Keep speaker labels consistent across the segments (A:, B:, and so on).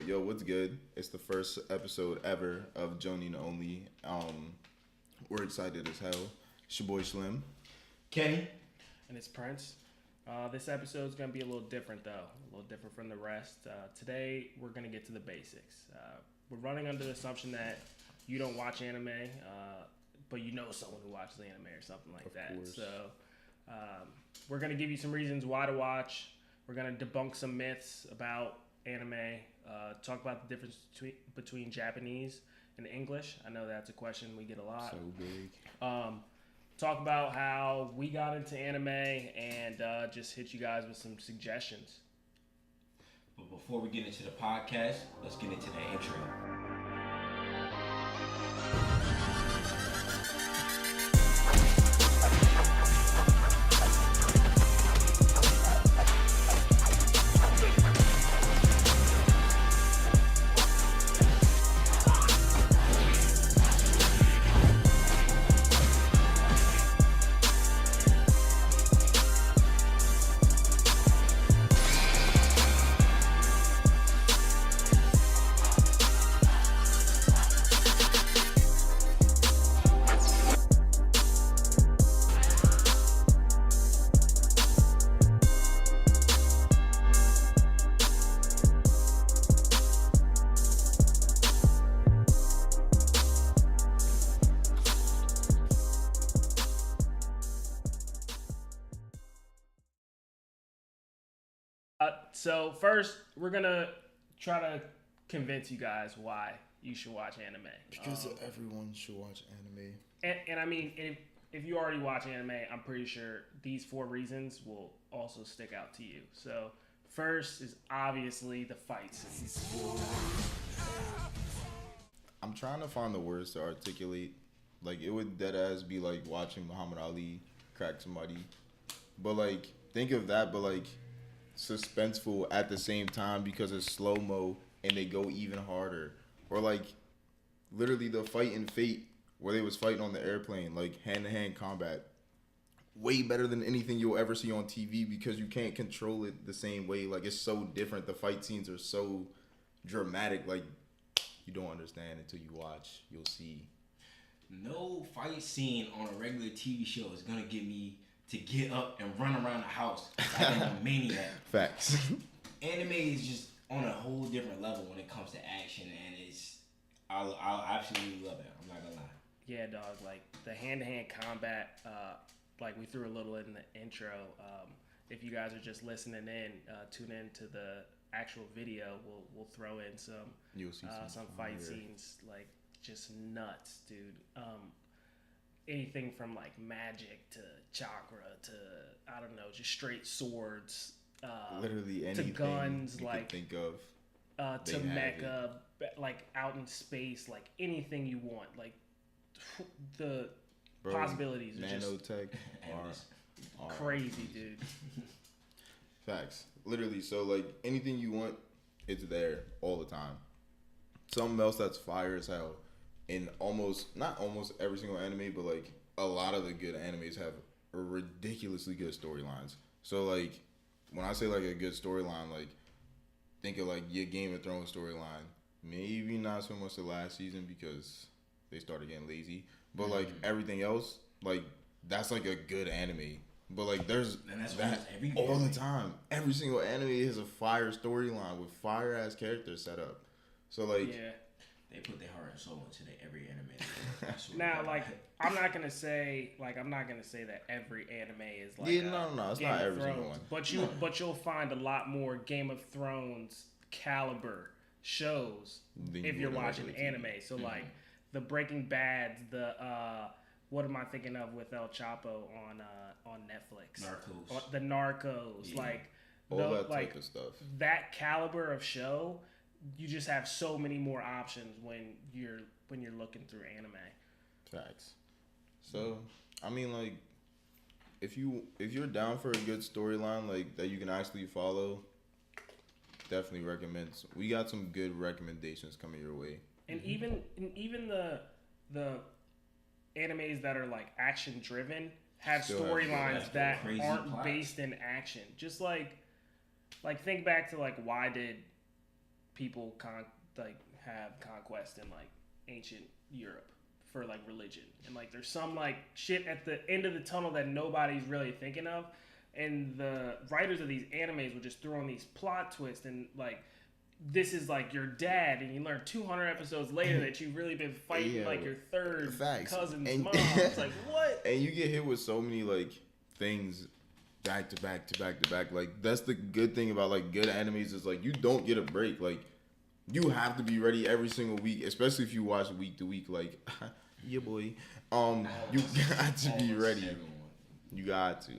A: Yo, what's good? It's the first episode ever of Jonin Only. We're excited as hell. It's your boy Slim.
B: Kenny.
C: And it's Prince. This episode is going to be a little different, though. A little different from the rest. Today, we're going to get to the basics. We're running under the assumption that you don't watch anime, but you know someone who watches anime or something like
A: Of
C: that.
A: course.
C: So, we're going to give you some reasons why to watch. We're going to debunk some myths about anime. Talk about the difference between Japanese and English. I know that's a question we get a lot.
A: So big.
C: Talk about how we got into anime and just hit you guys with some suggestions.
B: But before we get into the podcast, let's get into the intro.
C: So first, we're gonna try to convince you guys why you should watch anime.
A: Because everyone should watch anime.
C: And I mean, if you already watch anime, I'm pretty sure these 4 reasons will also stick out to you. So first is obviously the fight scenes.
A: I'm trying to find the words to articulate. Like, it would deadass be like watching Muhammad Ali crack somebody. But, like, think of that, but, like, suspenseful at the same time because it's slow-mo and they go even harder. Or, like, literally the fight in Fate where they was fighting on the airplane, like, hand-to-hand combat. Way better than anything you'll ever see on TV because you can't control it the same way. Like, it's so different. The fight scenes are so dramatic. Like, you don't understand until you watch. You'll see.
B: No fight scene on a regular TV show is gonna get me to get up and run around the house like I'm a maniac.
A: Facts.
B: Anime is just on a whole different level when it comes to action, and I'll absolutely love it. I'm not gonna lie.
C: Yeah, dog. Like the hand-to-hand combat. Like we threw a little in the intro. If you guys are just listening in, tune in to the actual video. We'll throw in
A: You'll see
C: some fight scenes, like just nuts, dude. Anything from like magic to chakra to I don't know, just straight swords.
A: Literally anything
C: to guns,
A: you
C: like
A: could think of.
C: to
A: they have
C: mecha, like out in space, like anything you want. Like the
A: Bro,
C: possibilities are just
A: nanotech are
C: crazy, dude.
A: Facts. Literally, so like anything you want, it's there all the time. Something else that's fire as hell. In not almost every single anime, but like a lot of the good animes have ridiculously good storylines. So like when I say like a good storyline, like think of like your Game of Thrones storyline. Maybe not so much the last season because they started getting lazy. But like everything else, like that's like a good anime. But like there's that all the time. Every single anime has a fire storyline with fire ass characters set up. So like
C: Yeah.
B: They put their heart and soul into every anime.
C: Now, like, I'm not gonna say that every anime is like
A: no, it's
C: Game
A: not
C: of
A: every single
C: Thrones,
A: one.
C: but you'll find a lot more Game of Thrones caliber shows
A: Then
C: if
A: you
C: you're
A: would on
C: watching
A: regular
C: anime. So like the Breaking Bads, the what am I thinking of with El Chapo on Netflix?
B: Narcos.
C: The Narcos,
B: Yeah.
C: like
A: all
C: the,
A: that
C: like
A: type of stuff.
C: that caliber of show. You just have so many more options when you're looking through anime.
A: Facts. So I mean, like, if you're down for a good storyline like that you can actually follow, definitely recommend. We got some good recommendations coming your way.
C: And even the animes that are like action driven have
A: Still have
C: storylines that
B: crazy
C: aren't
B: plots.
C: based in action. Just like think back to like why did people have conquest in like ancient Europe for like religion, and like there's some like shit at the end of the tunnel that nobody's really thinking of, and the writers of these animes would just throw in these plot twists and like this is like your dad, and you learn 200 episodes later that you've really been fighting like your third cousin's mom. It's like, what?
A: And you get hit with so many like things back to back to back to back. Like that's the good thing about like good animes is like you don't get a break. Like you have to be ready every single week, especially if you watch week to week. Like yeah, boy. You got to be ready. You got to.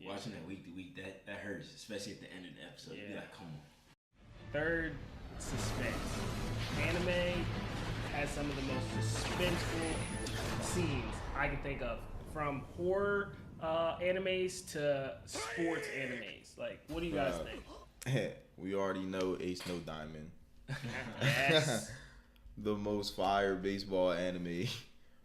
B: Watching that week to week, that hurts, especially at the end of the episode. Yeah. You be like, come on.
C: Third, suspense. Anime has some of the most suspenseful scenes I can think of, from horror animes to sports animes. Like, what do you guys think?
A: We already know Ace No Diamond.
C: Yes.
A: The most fire baseball anime.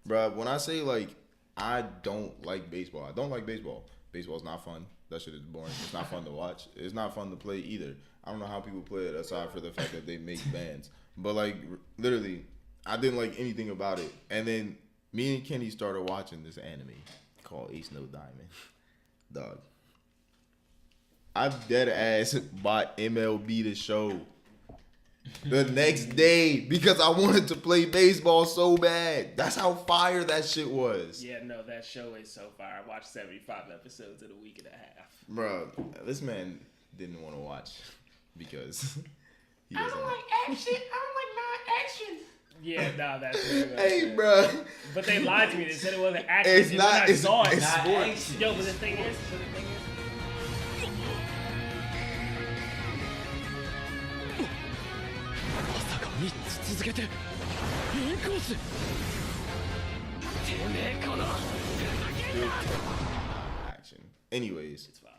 A: Bruh, when I say like I don't like baseball, I don't like baseball. Baseball's not fun. That shit is boring. It's not fun to watch. It's not fun to play either. I don't know how people play it aside for the fact that they make bands. But like literally, I didn't like anything about it. And then me and Kenny started watching this anime called Ace No Diamond. Dog. I dead ass bought MLB The Show the next day because I wanted to play baseball so bad. That's how fire that shit was.
C: Yeah, no, that show is so fire. I watched 75 episodes in a week and a half.
A: Bro, this man didn't want to watch because he
B: I don't like action. I don't like non-action.
C: Yeah, nah, that's really
A: hey, bro.
C: But they lied to me. They said it wasn't action.
A: It's not. It's
C: sports.
A: Yo,
C: but the thing is.
A: Action. Anyways, it's fire.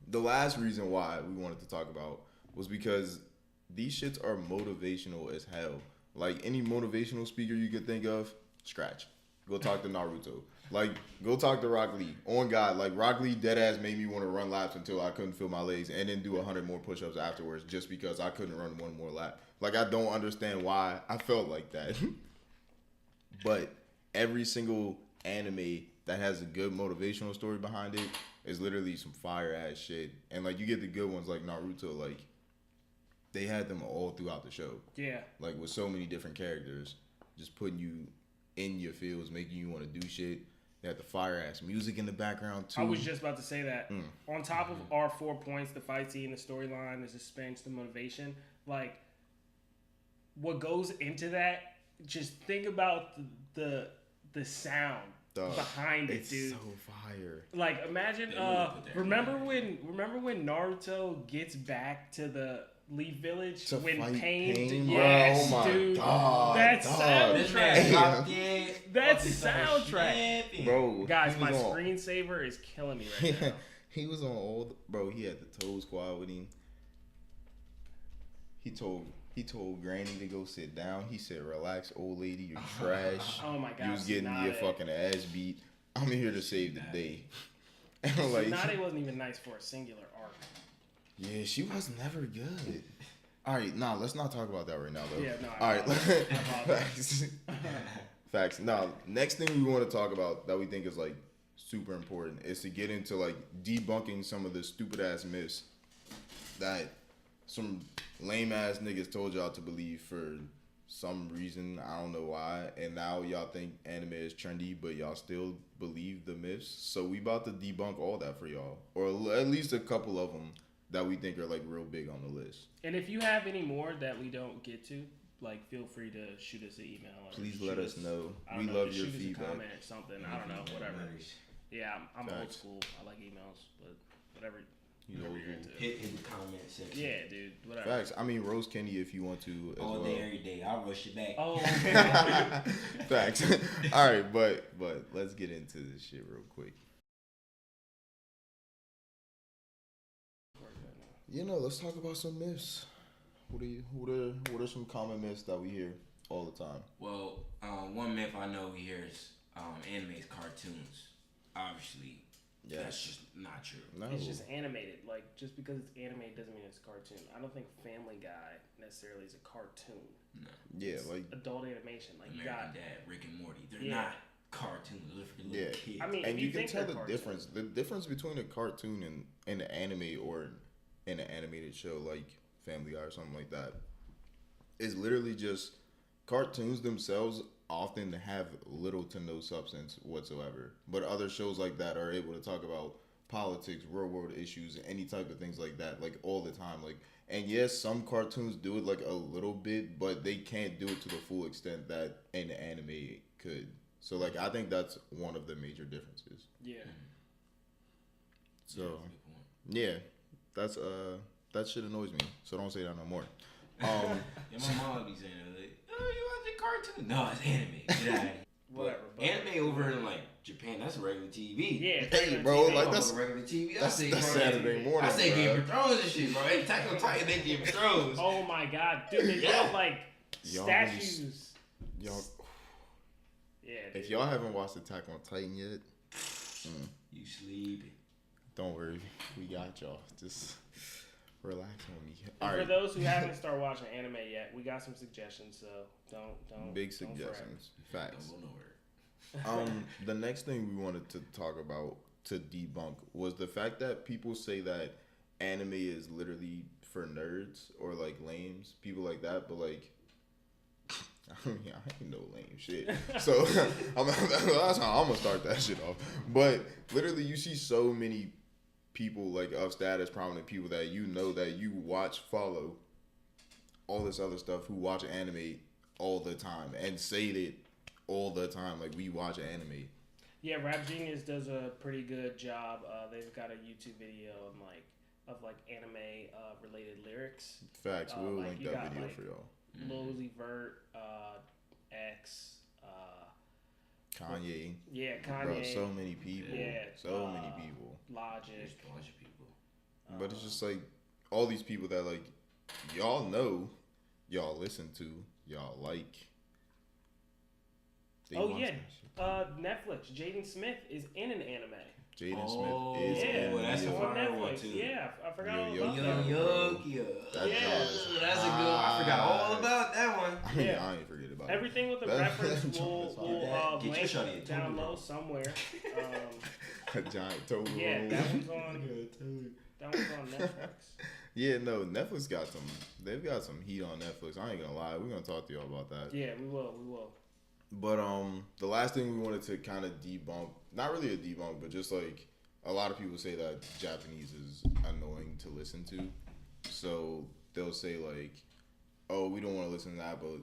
A: The last reason why we wanted to talk about was because these shits are motivational as hell. Like any motivational speaker you could think of, scratch. Go talk to Naruto. Like, go talk to Rock Lee. On God, like Rock Lee deadass made me want to run laps until I couldn't feel my legs, and then do 100 more push-ups afterwards just because I couldn't run one more lap. Like, I don't understand why I felt like that. But every single anime that has a good motivational story behind it is literally some fire ass shit. And like, you get the good ones like Naruto, like they had them all throughout the show.
C: Yeah. Like
A: with so many different characters, just putting you in your feels, making you want to do shit. They had the fire ass music in the background too.
C: I was just about to say that. On top of our 4 points, the fight scene, the storyline, the suspense, the motivation, like what goes into that, just think about the sound behind it, dude.
A: It's so fire.
C: Like imagine remember when Naruto gets back to the Leaf Village
A: to
C: when Pain
A: yes, oh
C: dude.
A: God,
C: that soundtrack. That
B: soundtrack.
A: Bro,
C: guys, my screensaver is killing me right now.
A: He was on all bro, he had the Toad Squad with him. He told Granny to go sit down. He said, "Relax, old lady, you're trash.
C: Oh my God,
A: you was getting your fucking ass beat. I'm here to save the day." And like,
C: Tsunade wasn't even nice for a singular arc.
A: Yeah, she was never good. All right, let's not talk about that right now, though.
C: Yeah, no.
A: All right, facts. Facts. Now, next thing we want to talk about that we think is like super important is to get into like debunking some of the stupid ass myths that some lame ass niggas told y'all to believe for some reason. I don't know why. And now y'all think anime is trendy, but y'all still believe the myths. So we about to debunk all that for y'all, or at least a couple of them that we think are like real big on the list.
C: And if you have any more that we don't get to, like feel free to shoot us an email. Or
A: please let us know. We love your feedback.
C: Shoot us a comment or something. I don't know, whatever. Yeah, I'm old school. I like emails, but whatever.
B: Hit the comment section.
C: Yeah, dude. Whatever.
A: Facts. I mean, roast Kenny if you want to.
B: All day, every day. I'll rush it back.
C: Oh.
A: Facts. All right, but let's get into this shit real quick. Let's talk about some myths. What are some common myths that we hear all the time?
B: Well, one myth I know we hear is anime is cartoons. Obviously,
A: Yeah.
B: That's just not true.
A: No.
C: It's just animated. Like, just because it's animated doesn't mean it's a cartoon. I don't think Family Guy necessarily is a cartoon.
B: No.
A: Yeah,
C: It's
A: like
C: adult animation. Like, you got.
B: American Dad, Rick and Morty. They're
C: Yeah.
B: not cartoons. They're for little kids.
C: I mean,
A: and
C: if
A: you can
C: think
A: tell
C: they're
A: the
C: cartoons-
A: difference. The difference between a cartoon and an anime or an animated show like Family Guy or something like that is literally just cartoons themselves often have little to no substance whatsoever. But other shows like that are able to talk about politics, real world issues, and any type of things like that, like all the time. Like, and yes, some cartoons do it like a little bit, but they can't do it to the full extent that an anime could. So like, I think that's one of the major differences.
C: Yeah.
A: So
B: Yeah, that's a good point.
A: yeah, that's that shit annoys me. So don't say that no more.
B: Yeah, my mom be saying like, "Oh, you watching cartoon?" No, it's anime. Get out of here.
C: Whatever.
B: But anime over in like Japan, that's regular TV.
C: Yeah.
A: Hey,
C: it's
A: bro,
C: TV.
A: like
B: I'm
A: that's
B: on regular TV.
A: that's Saturday morning.
B: I say
A: bro.
B: Game of Thrones and shit, bro. Attack on Titan, they Game of Thrones.
C: Oh my god, dude! They
B: Yeah.
C: built like
A: Y'all
C: statues.
A: Y'all,
C: Yeah. Dude.
A: if y'all haven't watched Attack on Titan yet,
B: You sleeping?
A: don't worry, we got y'all. Just relax on me.
C: And
A: All
C: for
A: right,
C: those who haven't started watching anime yet, we got some suggestions. So don't.
A: big
C: don't fret.
A: suggestions, facts.
B: Don't go nowhere.
A: The next thing we wanted to talk about to debunk was the fact that people say that anime is literally for nerds or like lames, people like that. But like, I mean, I ain't no lame shit. So that's how I'm gonna start that shit off. But literally, you see so many people like of status, prominent people that you know that you watch, follow, all this other stuff who watch anime all the time and say that all the time, like we watch anime.
C: Yeah, Rap Genius does a pretty good job. They've got a YouTube video of anime related lyrics.
A: Facts. We'll
C: like,
A: link
C: you
A: that
C: got,
A: video
C: like,
A: for y'all.
C: Lil Uzi Vert, X,
A: Kanye.
C: yeah, Kanye,
A: Bro, so many people.
C: Yeah,
A: So many people.
C: Logic.
B: There's a bunch of people.
A: But it's just like all these people that like y'all know, y'all listen to, y'all like. They
C: Oh
A: watch
C: yeah,
A: that shit.
C: Netflix. Jaden Smith is in an anime.
A: Jaden
B: Oh,
A: Smith is
C: yeah,
A: in
B: that's
A: the
B: a
C: on
B: fire one,
C: Netflix.
B: too.
C: Yeah, I forgot
A: Yo,
C: all
A: yo,
C: about
A: yo,
C: that.
B: Yo,
A: That
C: Yeah.
A: joint is
B: That's a good one. I forgot all
A: hot.
B: about that one.
A: I mean,
C: Yeah.
A: I ain't forget about
C: Everything with a
A: That-
C: reference
A: that
C: will
A: joint is
B: hot. Get your
C: link
B: shawty a
C: down
B: Toby
C: low
B: Roll.
C: somewhere.
A: A giant Toblerone.
C: Yeah, that one's on Netflix.
A: Yeah, no, Netflix got some. They've got some heat on Netflix. I ain't gonna lie. We're gonna talk to y'all about that.
C: Yeah, we will.
A: But the last thing we wanted to kind of debunk, not really a debunk, but just like a lot of people say that Japanese is annoying to listen to. So they'll say like, "Oh, we don't want to listen to that, but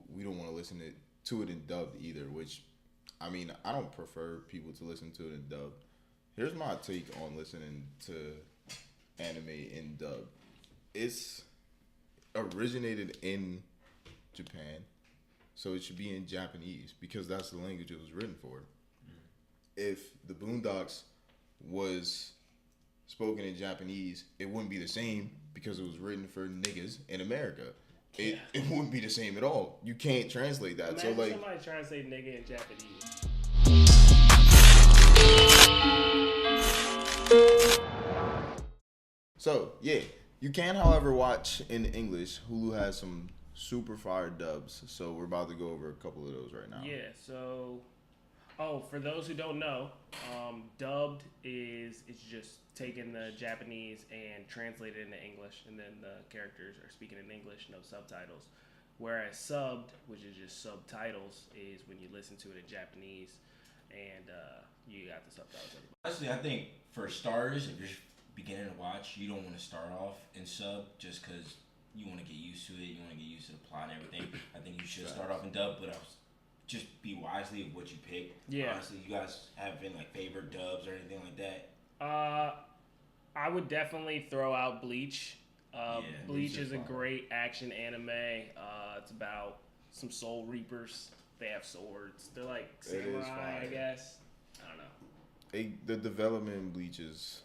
A: we don't want to listen to it in dubbed either." Which, I mean, I don't prefer people to listen to it in dub. Here's my take on listening to anime in dub. It's originated in Japan, so it should be in Japanese because that's the language it was written for. If the Boondocks was spoken in Japanese, it wouldn't be the same because it was written for niggas in America. It wouldn't be the same at all. You can't translate that.
C: Imagine
A: so like,
C: somebody trying to say nigga in Japanese.
A: so yeah, you can, however, watch in English. Hulu has some super fire dubs, so we're about to go over a couple of those right now.
C: Yeah, so for those who don't know, dubbed is it's just taking the Japanese and translate it into English, and then the characters are speaking in English, no subtitles. Whereas subbed, which is just subtitles, is when you listen to it in Japanese and you got the subtitles.
B: Honestly, I think for starters, if you're beginning to watch, you don't want to start off in sub just because you want to get used to it. You want to get used to the plot and everything. I think you should start off in dub, but just be wisely of what you pick.
C: Yeah.
B: Honestly, you guys have been like favorite dubs or anything like that?
C: I would definitely throw out Bleach. Bleach
A: Bleach is
C: is a
A: fire.
C: great action anime. It's about some soul reapers. They have swords. They're like
A: It is
C: samurai, I
A: fire.
C: guess. I don't know.
A: The development in Bleach is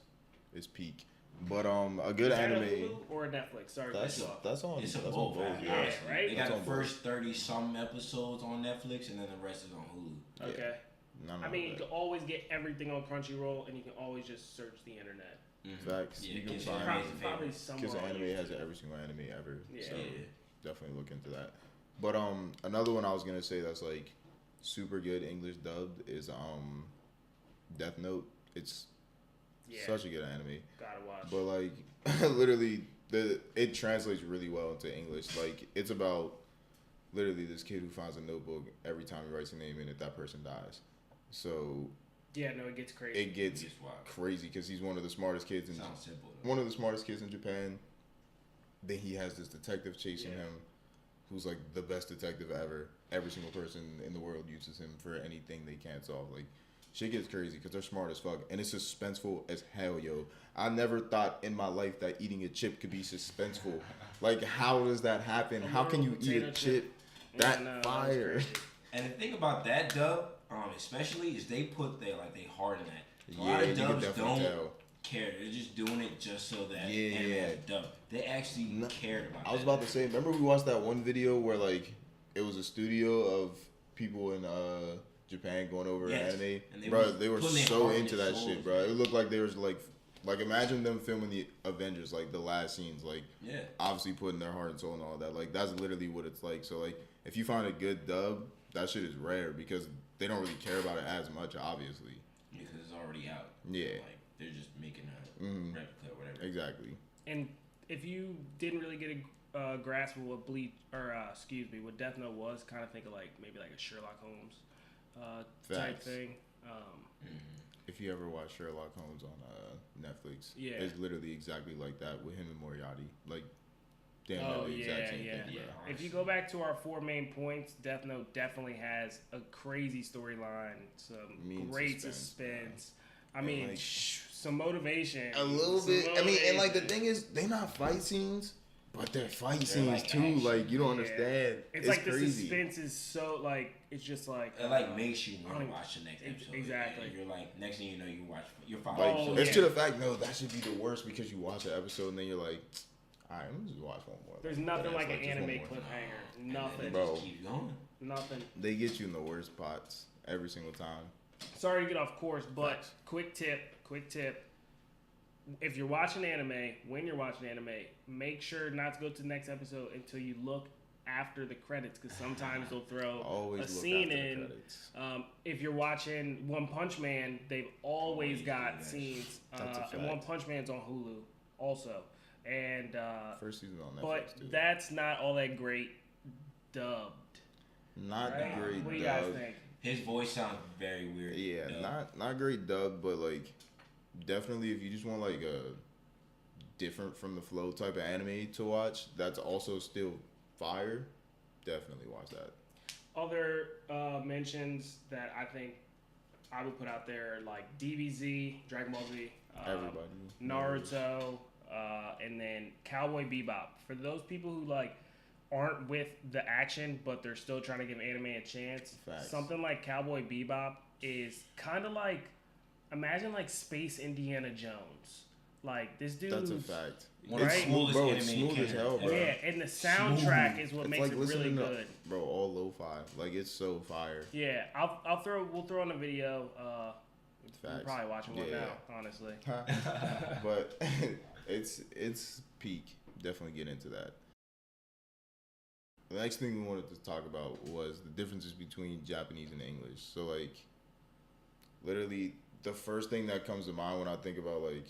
A: peak, but a good
C: Is that on
A: anime.
C: Hulu or Netflix? Sorry,
A: That's
C: this
A: on.
B: It's a
A: that's
B: both,
A: on both.
B: actually.
C: Yeah, right?
B: They
A: That's
B: got
A: on
B: the first 30 some episodes on Netflix, and then the rest is on Hulu.
C: okay. I mean, you can always get everything on Crunchyroll, and you can always just search the internet.
A: Facts.
B: Yeah,
A: You can
B: Kiss
A: find
C: Probably somewhere.
A: Kiss
C: on
A: Anime
C: YouTube.
A: has every single anime ever.
C: Yeah.
A: So definitely look into that. But another one I was gonna say that's like super good English dubbed is Death Note. It's such a good anime.
C: Gotta watch.
A: But like literally it translates really well into English. Like it's about literally this kid who finds a notebook every time he writes a name in it, that person dies. So
C: yeah, no, it gets crazy.
A: It gets crazy because he's one of the smartest kids in
B: Sounds simple, though.
A: one of the smartest kids in Japan. Then he has this detective chasing him, who's like the best detective ever. Every single person in the world uses him for anything they can't solve. Like, shit gets crazy because they're smart as fuck, and it's suspenseful as hell, yo. I never thought in my life that eating a chip could be suspenseful. Like, how does that happen? How can you eat a chip that fire?
B: And the thing about that dub, especially, is they put their heart in that. A lot of dubs don't care. They're just doing it just so that anime dub. They actually cared about it.
A: I was about to say, remember we watched that one video where like it was a studio of people in Japan going over anime? Bro, they were so into that shit, bro. It looked like they was like imagine them filming the Avengers, like the last scenes, like obviously putting their heart and soul and all that. Like that's literally what it's like. So like if you find a good dub, that shit is rare because they don't really care about it as much, obviously.
B: Because it's already out.
A: Yeah.
B: Like they're just making a replica or whatever.
A: Exactly.
C: And if you didn't really get a grasp of what what Death Note was, kind of think of like maybe like a Sherlock Holmes type thing.
A: If you ever watch Sherlock Holmes on Netflix, it's literally exactly like that with him and Moriarty. Like, damn, the exact same thing.
C: Yeah. If you go back to our 4 main points, Death Note definitely has a crazy storyline, some great suspense. I mean, like, some motivation.
A: A little bit. I mean, and like the thing is, they not fight scenes, but they're fight scenes like too. Action. Like you don't understand.
C: It's like crazy. The suspense is so like it's just like
B: it makes you want to watch the next episode.
C: Exactly.
B: You're like next thing you know you're following.
A: Like it's to the fact that should be the worst because you watch an episode and then you're like, all right, let me just watch one more.
C: There's nothing like an anime cliffhanger. Nothing.
A: Bro.
B: Just keep going.
C: Nothing.
A: They get you in the worst spots every single time.
C: Sorry to get off course, but quick tip. If you're watching anime, when you're watching anime, make sure not to go to the next episode until you look after the credits, because sometimes they'll throw a scene in. If you're watching One Punch Man, they've always got scenes. And One Punch Man's on Hulu also. And
A: first season on Netflix,
C: but
A: too.
C: That's not all that great dubbed.
A: Not great.
C: What do you guys think?
B: His voice sounds very weird.
A: Yeah, not great dub, but like definitely if you just want like a different from the flow type of anime to watch, that's also still fire. Definitely watch that.
C: Other mentions that I think I would put out there are like DBZ, Dragon Ball Z,
A: everybody,
C: Naruto, and then Cowboy Bebop. For those people who like aren't with the action, but they're still trying to give anime a chance.
A: Facts.
C: Something like Cowboy Bebop is kind of like, imagine like Space Indiana Jones. Like this dude.
A: That's a fact.
B: It's smooth, bro.
A: It's smooth as hell, bro.
C: Yeah, and the soundtrack is what makes it really good.
A: Bro, all lo-fi. Like it's so fire.
C: Yeah, we'll throw on a video. We're probably watching one now, honestly.
A: But it's peak. Definitely get into that. The next thing we wanted to talk about was the differences between Japanese and English. So like, literally, the first thing that comes to mind when I think about like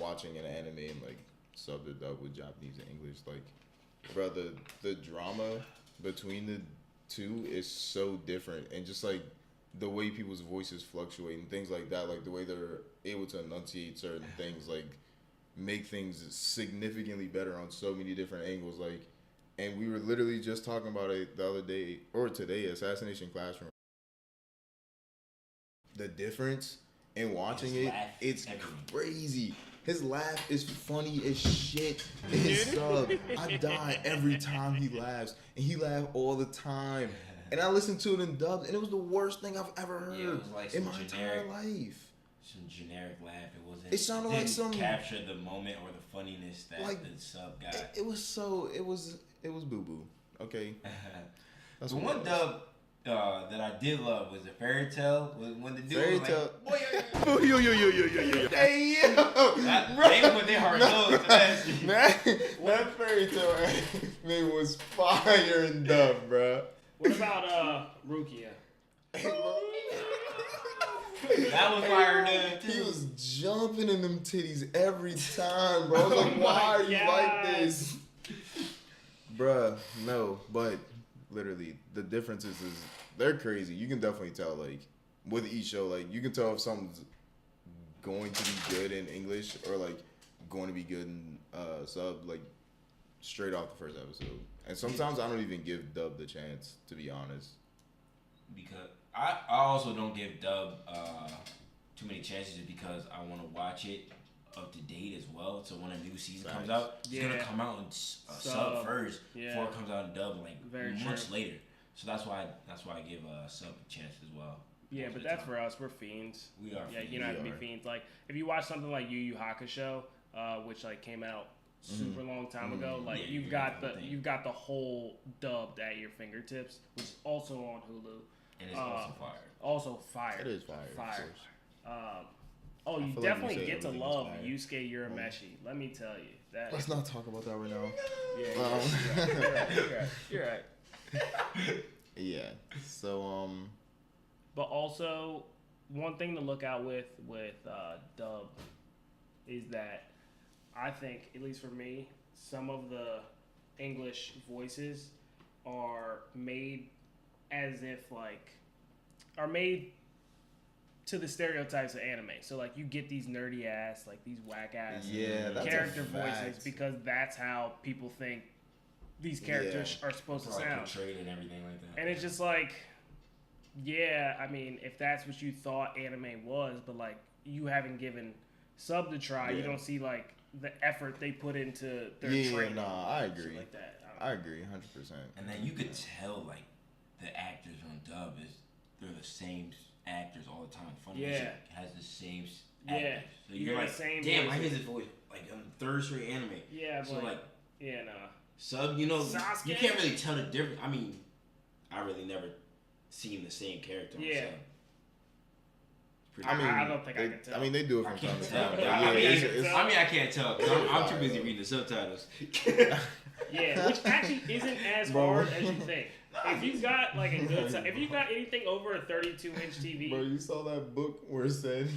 A: watching an anime and like sub to dub with Japanese and English, like, bro, the drama between the two is so different, and just like the way people's voices fluctuate and things like that, like the way they're able to enunciate certain things, like make things significantly better on so many different angles, like. And we were literally just talking about it the other day, or today, Assassination Classroom. The difference in watching it's crazy. His laugh is funny as shit. His sub, I die every time he laughs. And he laughs all the time. And I listened to it in dubbed, and it was the worst thing I've ever heard in my entire life.
B: Some generic laugh.
A: It sounded like some
B: capture the moment or the funniness that the sub got.
A: It was boo boo. Okay.
B: That's the one dub that I did love was the fairy tale. When the dude
A: Fairy
B: was
A: tale.
B: like,
A: Boy, yo. Hey, yo.
B: they put their heart goes to that shit.
A: That fairy tale anime was fire and dub, bro.
C: What about Rukia?
B: That was fire, dude.
A: He was jumping in them titties every time, bro. I was like, why are you like this? Bruh, no, but literally, the differences is they're crazy. You can definitely tell, like, with each show, like, you can tell if something's going to be good in English or, like, going to be good in sub, like, straight off the first episode. And sometimes I don't even give dub the chance, to be honest.
B: Because I also don't give dub too many chances because I want to watch it up to date as well. So when a new season comes out, it's gonna come out in sub first before it comes out in dub like much later. So that's why I give sub a chance as well.
C: Yeah, but that's for us. We're fiends.
B: We are.
C: Yeah, you don't have to be fiends. Like if you watch something like Yu Yu Hakusho, which like came out super long time ago, like you've got the whole dubbed at your fingertips, which is also on Hulu.
B: And it's also fire.
C: Also fire.
A: It is fire.
C: Oh, you
A: like
C: definitely
A: you
C: get to
A: said
C: love
A: everything is
C: Yusuke Urameshi. Let me tell you that.
A: Let's not talk about that right now.
C: Yeah, you're right.
A: Yeah. So
C: But also, one thing to look out with dub is that I think, at least for me, some of the English voices are made as if are made to the stereotypes of anime. So like you get these nerdy ass, like these whack ass character voices because that's how people think these characters are supposed to sound.
B: Portrayed and everything like that.
C: And it's just like, yeah, I mean, if that's what you thought anime was, but like you haven't given sub to try, you don't see like the effort they put into their training.
A: Nah, I agree.
C: Like that.
A: I agree, 100%.
B: And then you could tell like the actors on dub they're the same actors all the time. Funimation has the same actors. So you're like, damn, I hear this voice like on third straight anime.
C: Yeah,
B: so like sub,
C: Sasuke?
B: you can't really tell the difference. I mean, I really never seen the same character on sub.
C: I don't think I can tell.
A: I mean, they do it from time to time.
B: I can't tell. I'm too busy reading the subtitles.
C: Yeah, which actually isn't as hard as you think. If you got like a good, if you got anything over a 32-inch TV,
A: bro, you saw that book where it said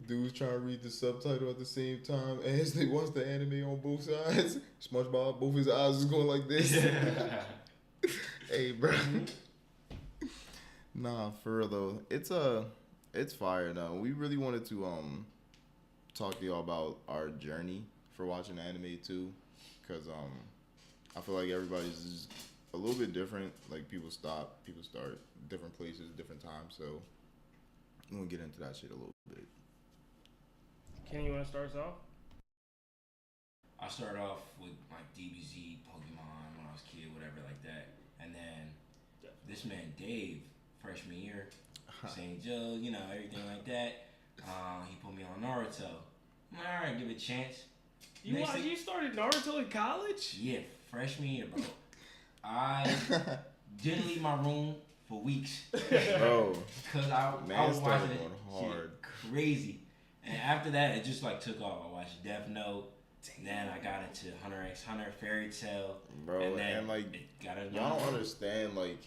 A: dude was trying to read the subtitle at the same time as they watched the anime on both sides. SpongeBob, both his eyes was going like this. Hey, bro. Nah, for real though, it's fire though. We really wanted to talk to y'all about our journey for watching anime too, because I feel like everybody's just a little bit different. Like people start different places, different times. So we're gonna get into that shit a little bit.
C: Kenny, you want to start us off?
B: I started off with like DBZ, Pokemon when I was a kid, whatever like that, and then this man Dave, freshman year, St. Joe, everything like that. He put me on Naruto. I'm like, all right, give it a chance.
C: You started Naruto in college?
B: Yeah, freshman year, bro. I didn't leave my room for weeks,
A: Bro.
B: Because I was watching it hard, crazy. And after that, it just like took off. I watched Death Note. Then I got into Hunter x Hunter, Fairy Tail,
A: bro.
B: And
A: like,
B: y'all
A: don't understand, like.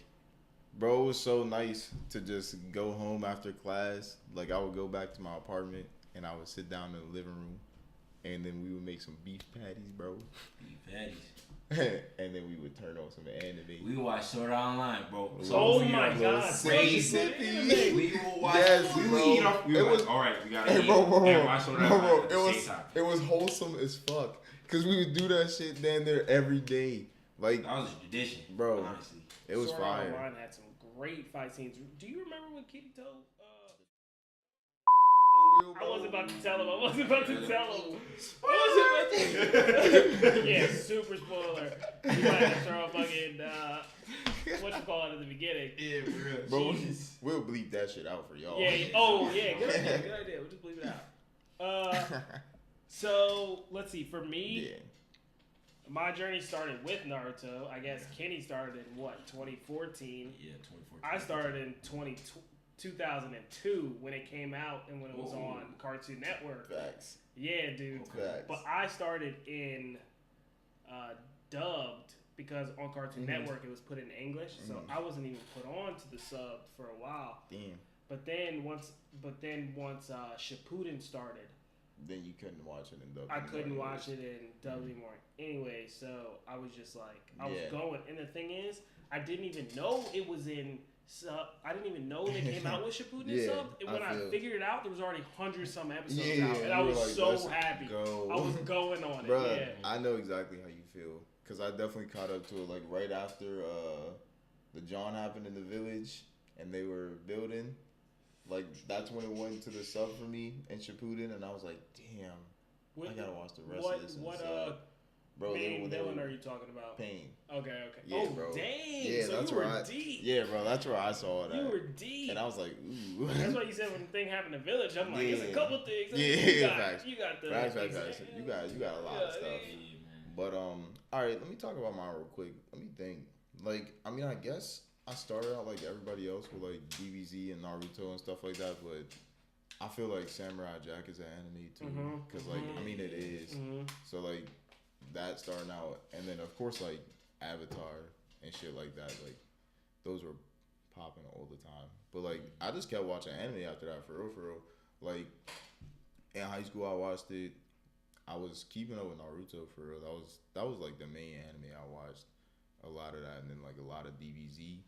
A: Bro, it was so nice to just go home after class. Like, I would go back to my apartment, and I would sit down in the living room, and then we would make some beef patties, bro.
B: Beef patties.
A: And then we would turn on some anime.
B: We would watch Sword Art Online, bro.
C: Oh my God,
B: crazy. We would watch.
A: Yes,
B: we would eat off. We would all right, we gotta eat. And watch Sword Art Online at the same time.
A: It was wholesome as fuck. Because we would do that shit down there every day. Like,
B: that was a tradition,
A: bro.
B: Honestly.
A: It was
C: Sword
A: fire.
C: Art Online had some great fight scenes. Do you remember when Kirito? I wasn't about to tell him. Yeah, super spoiler. You might have to throw a fucking what you call it at the beginning.
B: Yeah, for real.
A: Bro, we'll bleep that shit out for y'all.
C: Yeah. Oh, yeah. Good idea. We'll just bleep it out. So let's see. For me, My journey started with Naruto. I guess Kenny started in what, 2014?
B: Yeah, 2014.
C: I started in 2002 when it came out and when it was on Cartoon Network.
A: Facts.
C: Yeah, dude.
A: Facts.
C: But I started in dubbed because on Cartoon Network it was put in English, so I wasn't even put on to the sub for a while.
A: Damn.
C: But then once Shippuden started,
A: then you couldn't watch it in dub.
C: I couldn't watch it in dub anymore. Anyway, so I was just like, I was going. And the thing is, I didn't even know it was in sub. I didn't even know they came out with Shippuden sub. And when I figured it out, there was already 100-some episodes out. And I was like, so happy. I was going on it.
A: Bruh,
C: yeah.
A: I know exactly how you feel. Because I definitely caught up to it like right after the John happened in the village and they were building. Like, that's when it went to the sub for me and Shippuden, and I was like, damn, I gotta watch the rest of this. Bro,
C: main villain are you talking about?
A: Pain.
C: Okay.
A: Yeah, bro.
C: Dang.
A: Yeah,
C: so
A: that's
C: you
A: where
C: were deep.
A: Yeah, bro, that's where I saw that.
C: You were deep.
A: And I was like, ooh.
C: That's why you said when the thing happened in the village, I'm like, it's a couple things.
A: Facts.
C: You got the
A: facts. You got a lot of stuff. But all right, let me talk about mine real quick. Let me think. Like, I mean, I guess I started out like everybody else with like DBZ and Naruto and stuff like that, but I feel like Samurai Jack is an anime too, because like I mean it is. So like that starting out, and then of course like Avatar and shit like that, like those were popping all the time. But like I just kept watching anime after that for real. Like in high school I watched it. I was keeping up with Naruto for real. That was like the main anime I watched. A lot of that, and then like a lot of DBZ.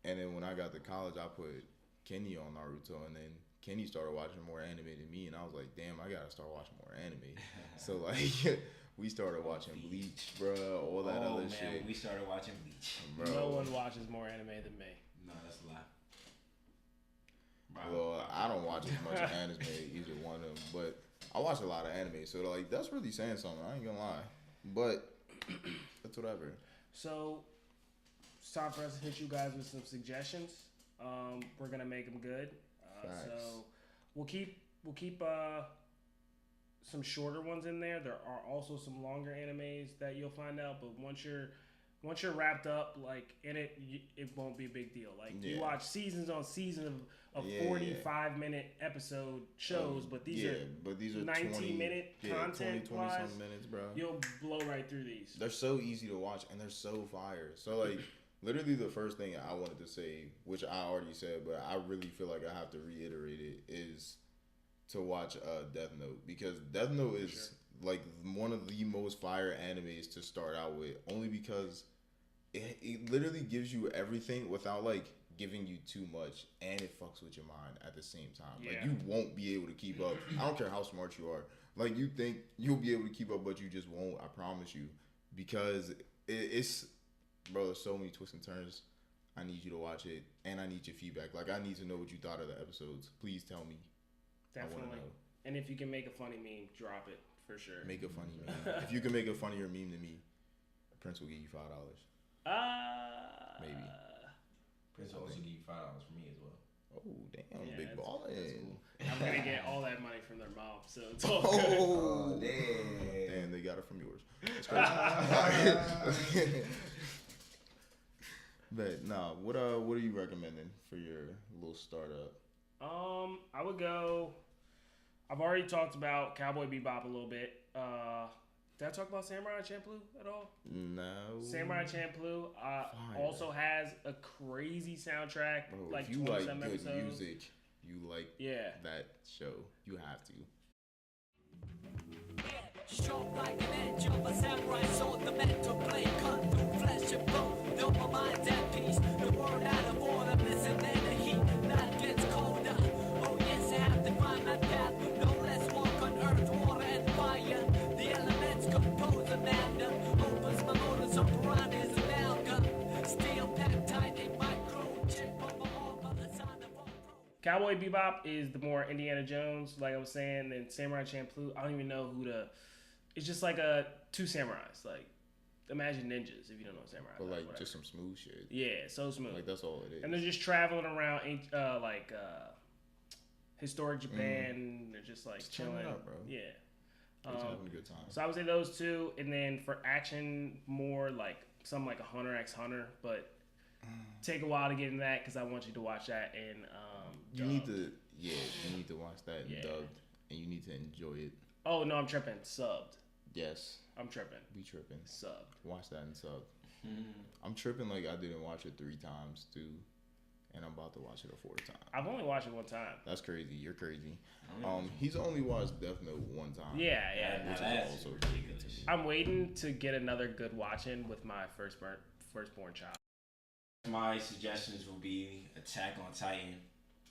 A: And then when I got to college, I put Kenny on Naruto, and then Kenny started watching more anime than me, and I was like, damn, I gotta start watching more anime. So like, we started watching Bleach, bro, all that other shit.
B: We started watching Bleach.
C: Bro. No one watches more anime than me.
B: No, that's a lie.
A: Well, I don't watch as much anime, either one of them, but I watch a lot of anime, so like that's really saying something. I ain't gonna lie, but that's whatever.
C: So it's time for us to hit you guys with some suggestions. We're gonna make them good. So we'll keep some shorter ones in there. There are also some longer animes that you'll find out, but once you're wrapped up like in it, it won't be a big deal. Like you watch seasons on seasons of 45-minute episode shows, but these are 19-minute content
A: 20 some minutes, bro.
C: You'll blow right through these.
A: They're so easy to watch and they're so fire. So like literally the first thing I wanted to say, which I already said, but I really feel like I have to reiterate it, is to watch Death Note, because Death Note is like one of the most fire animes to start out with, only because it literally gives you everything without like giving you too much, and it fucks with your mind at the same time. Like you won't be able to keep up. I don't care how smart you are. Like you think you'll be able to keep up, but you just won't. I promise you, because it's bro. There's so many twists and turns. I need you to watch it, and I need your feedback. Like I need to know what you thought of the episodes. Please tell me.
C: Definitely. And if you can make a funny meme, drop it for sure.
A: Make a funny meme. If you can make a funnier meme than me, Prince will give you $5. Maybe.
B: Prince will also give you $5 for me as well.
A: Oh damn, big ballin'.
C: Cool. I'm gonna get all that money from their mom, so it's all good.
A: Oh damn, they got it from yours. It's crazy. But nah, what are you recommending for your little startup?
C: I would go. I've already talked about Cowboy Bebop a little bit. Did I talk about Samurai Champloo at all?
A: No.
C: Samurai Champloo also has a crazy soundtrack.
A: Bro,
C: like
A: if you like good
C: episodes.
A: music, you like that show. You have to.
D: Sharp like an edge of a samurai sword, the mental blade cut through flesh and bone. Though my mind's at peace, the word out of order, listen to the heat, that gets colder. Oh yes, I have to find my path, no less walk on earth, water and fire. The elements compose a magnum, opens my motor, so piranhas amalgam. Steel packed tight, a micro chip on my armor, a sign of all pro.
C: Cowboy Bebop is the more Indiana Jones, like I was saying, and Samurai Champloo, I don't even know who to. It's just like two samurais. Like, imagine ninjas if you don't know samurai.
A: But like just some smooth shit.
C: Yeah, so smooth.
A: Like that's all it is.
C: And they're just traveling around, historic Japan. They're just like
A: just
C: chilling.
A: up, bro.
C: Yeah.
A: He's having a good time.
C: So I would say those two, and then for action, more like something like a Hunter x Hunter, but take a while to get into that because I want you to watch that and
A: you need to watch that
C: Yeah.
A: dubbed, and you need to enjoy it.
C: Oh no, I'm tripping. Subbed.
A: Yes,
C: I'm tripping.
A: be tripping.
C: Subbed.
A: Watch that and sub. I'm tripping like I didn't watch it 3 times too, and I'm about to watch it a 4th time.
C: I've only watched it one time.
A: That's crazy. You're crazy. He's only watched Death Note 1 time.
C: Yeah.
B: Now
A: Which
B: that's
A: is also
B: ridiculous.
C: I'm waiting to get another good watching with my firstborn child.
B: My suggestions will be Attack on Titan.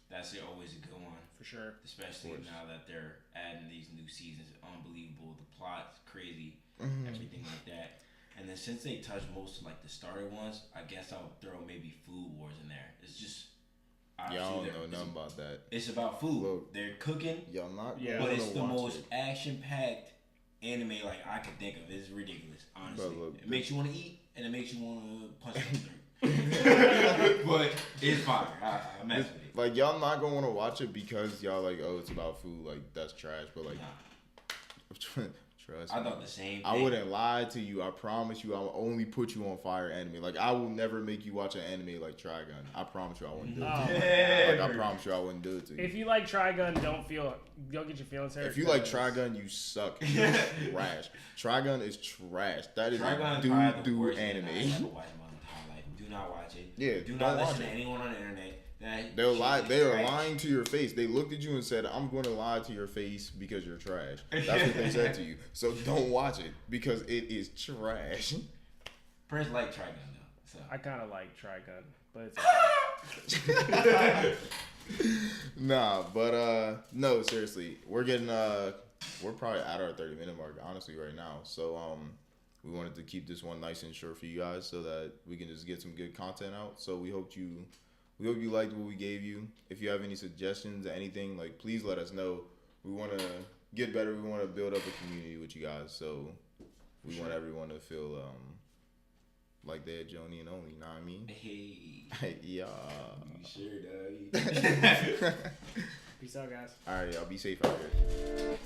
B: That's always a good one,
C: For sure.
B: especially now that they're adding these new seasons. Unbelievable. The plot's crazy,
A: Mm-hmm.
B: everything like that. And then since they touch most of like the starter ones, I guess I'll throw maybe Food Wars in there. It's just
A: Y'all don't know nothing about that.
B: It's about food.
A: Look,
B: they're cooking,
A: Y'all not
C: Yeah.
A: gonna
B: but it's the
A: watch
B: most
A: it.
B: action-packed anime like I could think of. It's ridiculous, honestly.
A: But look,
B: it makes you want to eat, and it makes you want to punch them. But it's fire. I mess with it.
A: Like y'all not gonna want to watch it because y'all like, oh, it's about food. Like that's trash. But like,
B: Nah.
A: trust
B: I
A: me.
B: thought the same thing.
A: I wouldn't lie to you. I promise you, I will only put you on fire anime. Like I will never make you watch an anime like Trigun. I promise you, I wouldn't do it.
C: Oh,
A: To you.
B: Yeah.
A: Like I promise you, I wouldn't do it to you.
C: If you like Trigun, don't get your feelings hurt.
A: If you like Trigun, you suck. You're trash. Trigun is trash. That is
B: Trigun
A: a
B: is probably the
A: dude
B: worst thing
A: anime.
B: I ever watched in my entire life. Do not watch it.
A: Yeah,
B: Do
A: don't
B: not
A: watch
B: listen to
A: it.
B: anyone on the internet. That
A: They'll
B: shit
A: lie.
B: is
A: They are
B: trash.
A: lying to your face. They looked at you and said, "I'm going to lie to your face because you're trash." That's what they said to you. So don't watch it because it is trash.
B: Prince like Trigun though. So.
C: I kind of like Trigun, but it's
A: Nah, but no, seriously, we're probably at our 30-minute mark, honestly, right now. So we wanted to keep this one nice and short for you guys so that we can just get some good content out. So we hope you liked what we gave you. If you have any suggestions, anything, like please let us know. We want to get better. We want to build up a community with you guys. So we want everyone to feel like they're Jonin Only. You know what I mean?
B: Hey.
A: Yeah.
B: You sure, dog?
C: peace out, guys.
A: All right, y'all be safe out here.